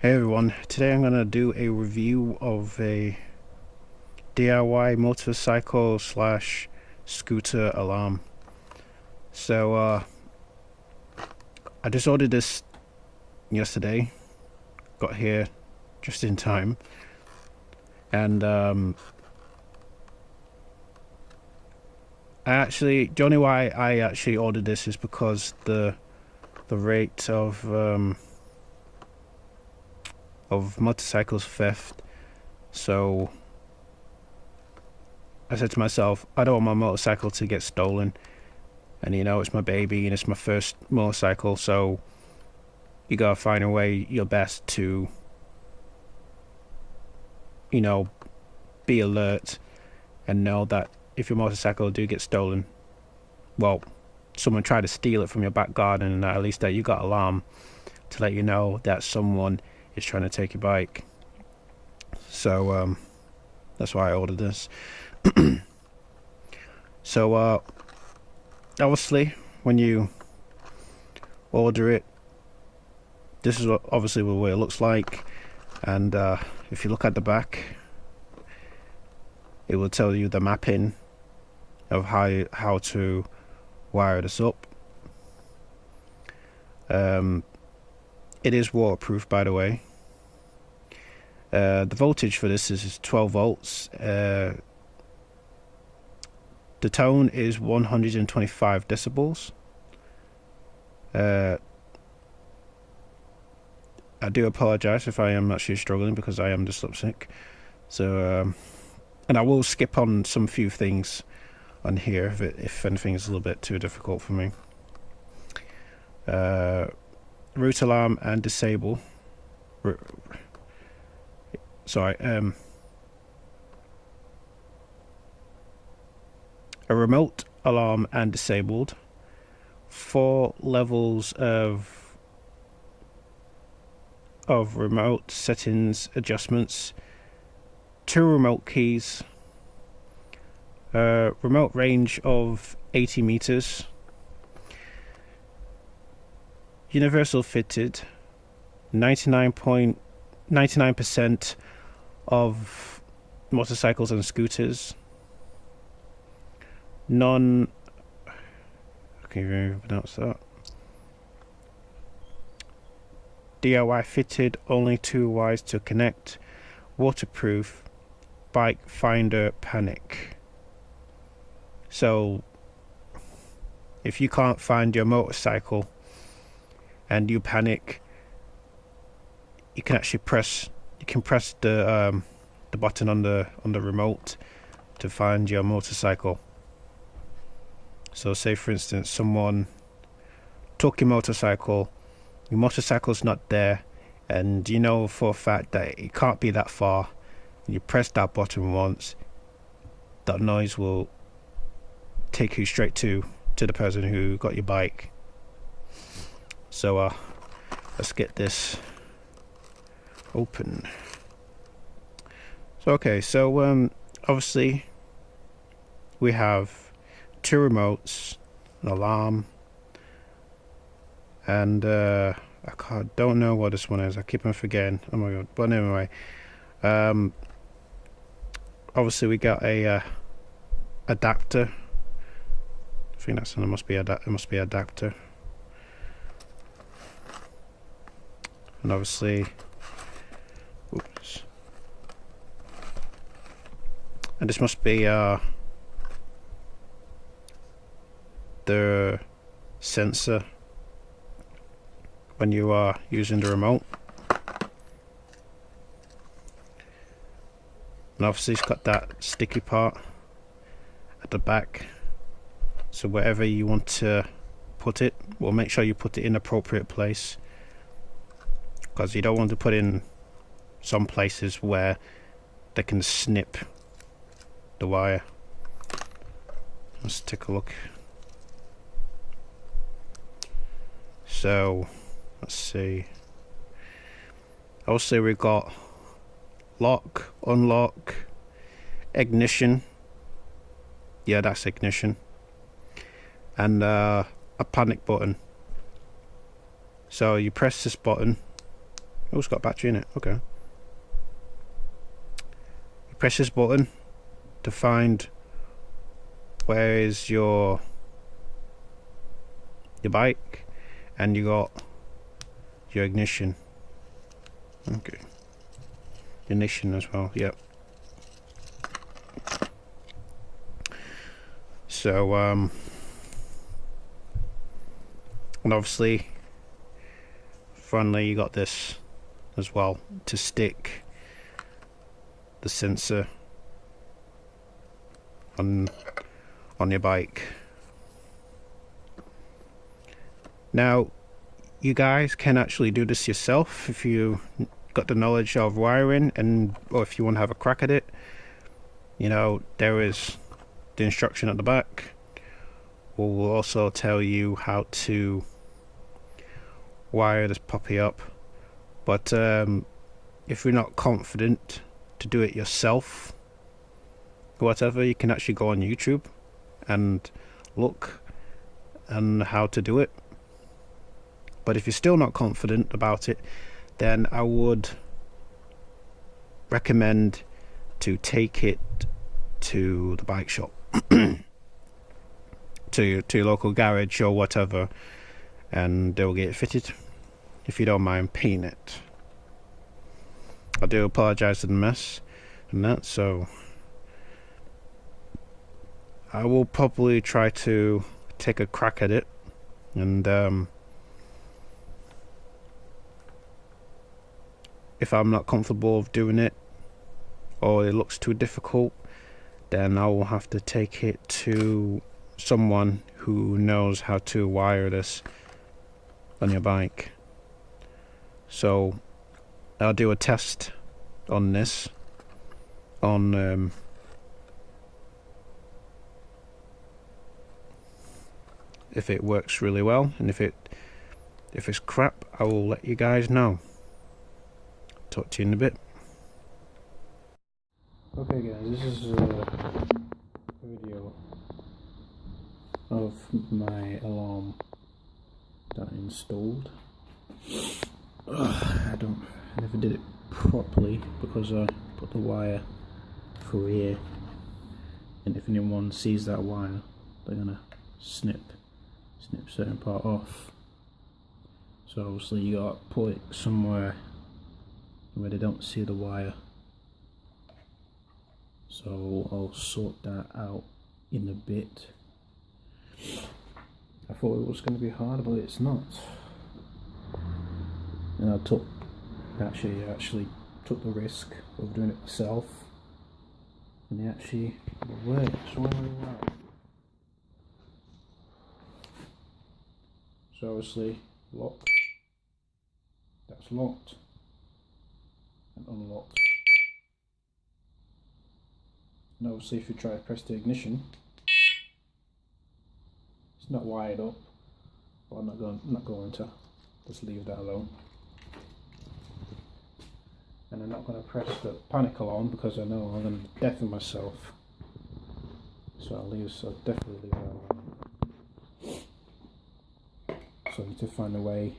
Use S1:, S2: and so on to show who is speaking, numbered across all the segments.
S1: Hey everyone, today I'm going to do a review of a DIY motorcycle slash scooter alarm. So I just ordered this yesterday, got here just in time, and the only why I actually ordered this is because the rate of motorcycles theft. So I said to myself, I don't want my motorcycle to get stolen, and you know, it's my baby and it's my first motorcycle, so you gotta find a way your best to, you know, be alert and know that if your motorcycle do get stolen, well, someone tried to steal it from your back garden, and at least that you got alarm to let you know that someone is trying to take your bike. So that's why I ordered this. So obviously when you order it, this is obviously the way it looks like, and if you look at the back, it will tell you the mapping of how to wire this up. It is waterproof, by the way. The voltage for this is 12 volts. The tone is 125 decibels. I do apologize if I am actually struggling, because I am dyslexic. So, and I will skip on some few things on here if anything is a little bit too difficult for me. Route alarm and disable. Sorry. A remote alarm and disabled. 4 levels of remote settings adjustments. 2 remote keys. Remote range of 80 meters. Universal fitted. 99% of motorcycles and scooters. I can't even pronounce that. DIY fitted, only 2 wires to connect. Waterproof. Bike finder panic. So if you can't find your motorcycle and you panic, you can actually press the button on the remote to find your motorcycle. So say for instance someone took your motorcycle's not there, and you know for a fact that it can't be that far, and you press that button once, that noise will take you straight to the person who got your bike. So let's get this open. So okay, so obviously we have 2 remotes, an alarm, and I don't know what this one is. I keep on forgetting. Oh my god! But anyway, obviously we got a adapter. I think that's it. Must be adapter. And obviously, oops. And this must be the sensor when you are using the remote. And obviously it's got that sticky part at the back, so wherever you want to put it, well, make sure you put it in appropriate place, because you don't want to put in some places where they can snip the wire. Let's take a look. So let's see. Also we got lock, unlock, ignition. Yeah, that's ignition. And a panic button. So you press this button Oh, it's got a battery in it. Okay. You press this button to find where is your bike, and you got your ignition. Okay. Ignition as well. Yep. So and obviously finally you got this as well to stick the sensor on your bike. Now you guys can actually do this yourself if you got the knowledge of wiring, and or if you want to have a crack at it. You know, there is the instruction at the back will also tell you how to wire this puppy up, but if you're not confident to do it yourself or whatever, you can actually go on YouTube and look and how to do it. But if you're still not confident about it, then I would recommend to take it to the bike shop, to your local garage or whatever, and they'll get it fitted if you don't mind paying it. I do apologise for the mess and that, so I will probably try to take a crack at it, and if I'm not comfortable with doing it or it looks too difficult, then I will have to take it to someone who knows how to wire this on your bike. So I'll do a test on this on if it works really well, and if it's crap, I will let you guys know. Talk to you in a bit. Okay guys, this is a video of my alarm that I installed. I never did it properly because I put the wire through here, and if anyone sees that wire, they're gonna snip certain part off. So obviously you gotta put it somewhere where they don't see the wire. So I'll sort that out in a bit. I thought it was going to be hard, but it's not. And I actually took the risk of doing it myself, and it actually works really well. So obviously lock, that's locked and unlocked. And obviously if you try to press the ignition, it's not wired up, but I'm not going to just leave that alone. And I'm not going to press the panic alarm because I know I'm going to deafen myself, so I'll definitely leave that alone. So I need to find a way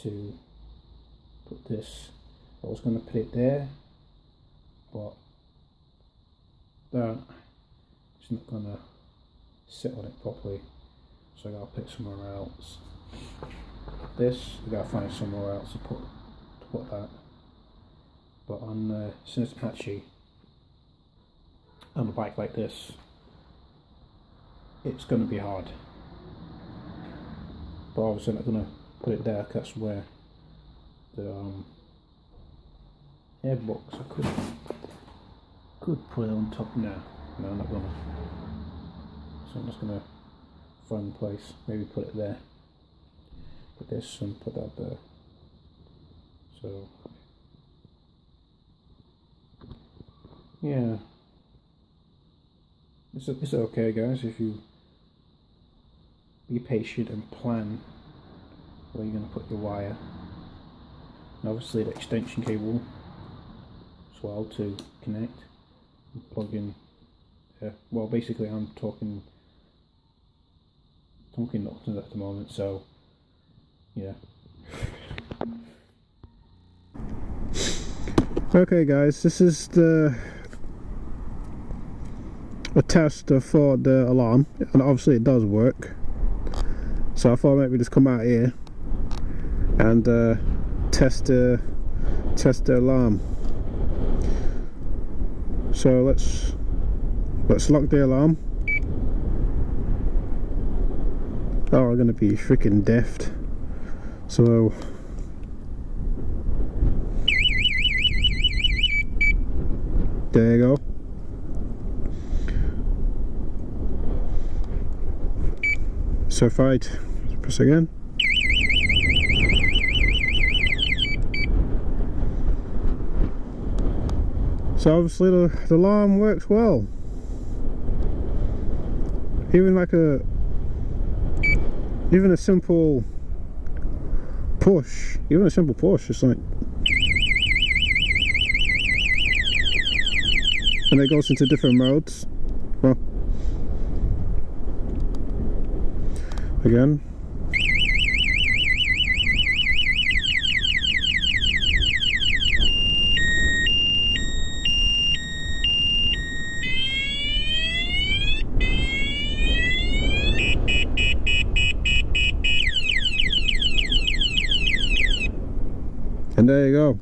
S1: to put this. I was going to put it there, but it's not going to sit on it properly, so I gotta put it somewhere else. This, I gotta find somewhere else to put that. But on Sinnis Apache, on a bike like this, it's going to be hard. But obviously I'm not going to put it there, because that's where the airbox, I could put it on top now. No, I'm not going to. So I'm just going to find a place, maybe put it there. Put this and put that there. So yeah, it's okay guys, if you be patient and plan where you're going to put your wire, and obviously the extension cable as well to connect and plug in. Well, basically I'm talking nonsense at the moment, so yeah. Okay guys, this is a test for the alarm, and obviously it does work. So I thought maybe just come out here and test the alarm. So let's lock the alarm. Oh, we're gonna be freaking deft. So there you go. So if I press again, so obviously the alarm works well. Even a simple push, it's like, and it goes into different modes. Well, again. And there you go.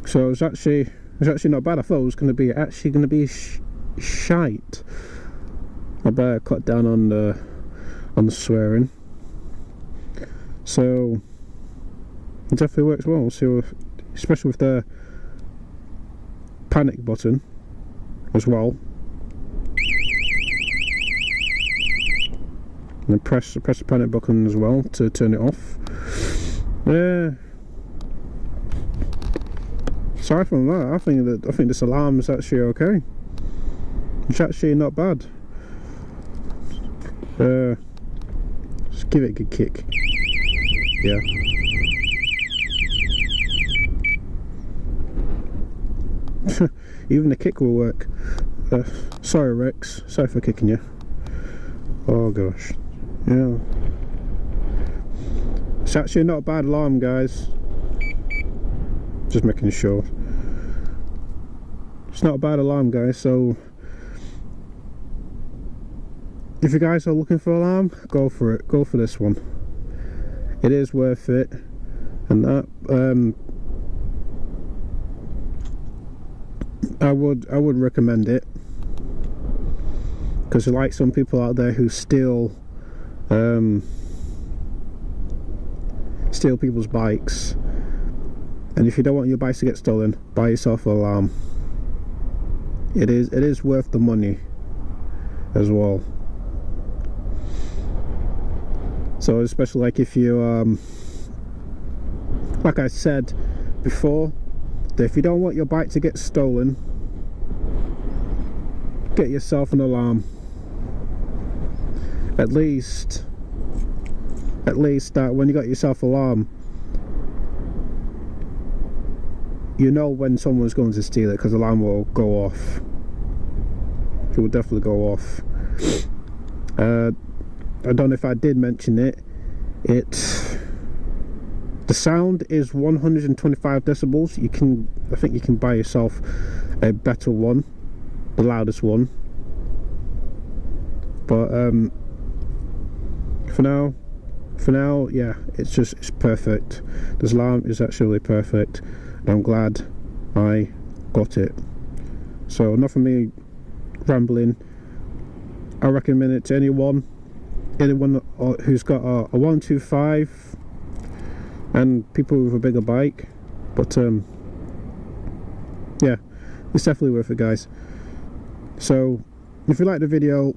S1: So it's actually not bad. I thought it was going to be shite. I better cut down on the swearing. So it definitely works well. So especially with the panic button as well. And press the panic button as well to turn it off. Yeah. Aside from that, I think this alarm is actually okay. It's actually not bad. Just give it a good kick. Yeah. Even the kick will work. Sorry Rex, sorry for kicking you. Oh gosh. Yeah. It's actually not a bad alarm, guys. Just making sure. It's not a bad alarm, guys, so if you guys are looking for an alarm, go for it. Go for this one. It is worth it. And that I would recommend it, because there are like some people out there who steal people's bikes, and if you don't want your bikes to get stolen, buy yourself an alarm. It is worth the money as well. So especially like if you like I said before, that if you don't want your bike to get stolen, get yourself an alarm. At least that when you got yourself an alarm, you know when someone's going to steal it, because the alarm will go off. It will definitely go off. I don't know if I did mention it. The sound is 125 decibels. I think you can buy yourself a better one, the loudest one. But for now, yeah, it's perfect. This alarm is actually perfect, and I'm glad I got it. So enough of me rambling. I recommend it to anyone who's got a 125 and people with a bigger bike. But yeah, it's definitely worth it, guys. So if you like the video,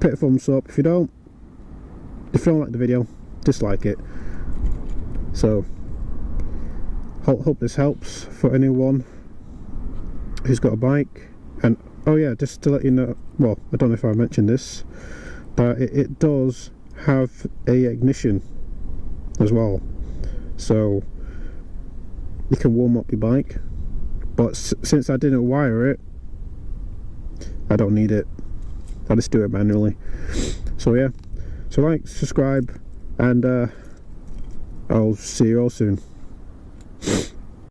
S1: put a thumbs up. If you don't like the video, dislike it. So hope this helps for anyone who's got a bike. And oh yeah, just to let you know, well, I don't know if I mentioned this, but it does have a ignition as well, so you can warm up your bike. But since I didn't wire it, I don't need it. I just do it manually. So yeah, so like, subscribe, and I'll see you all soon.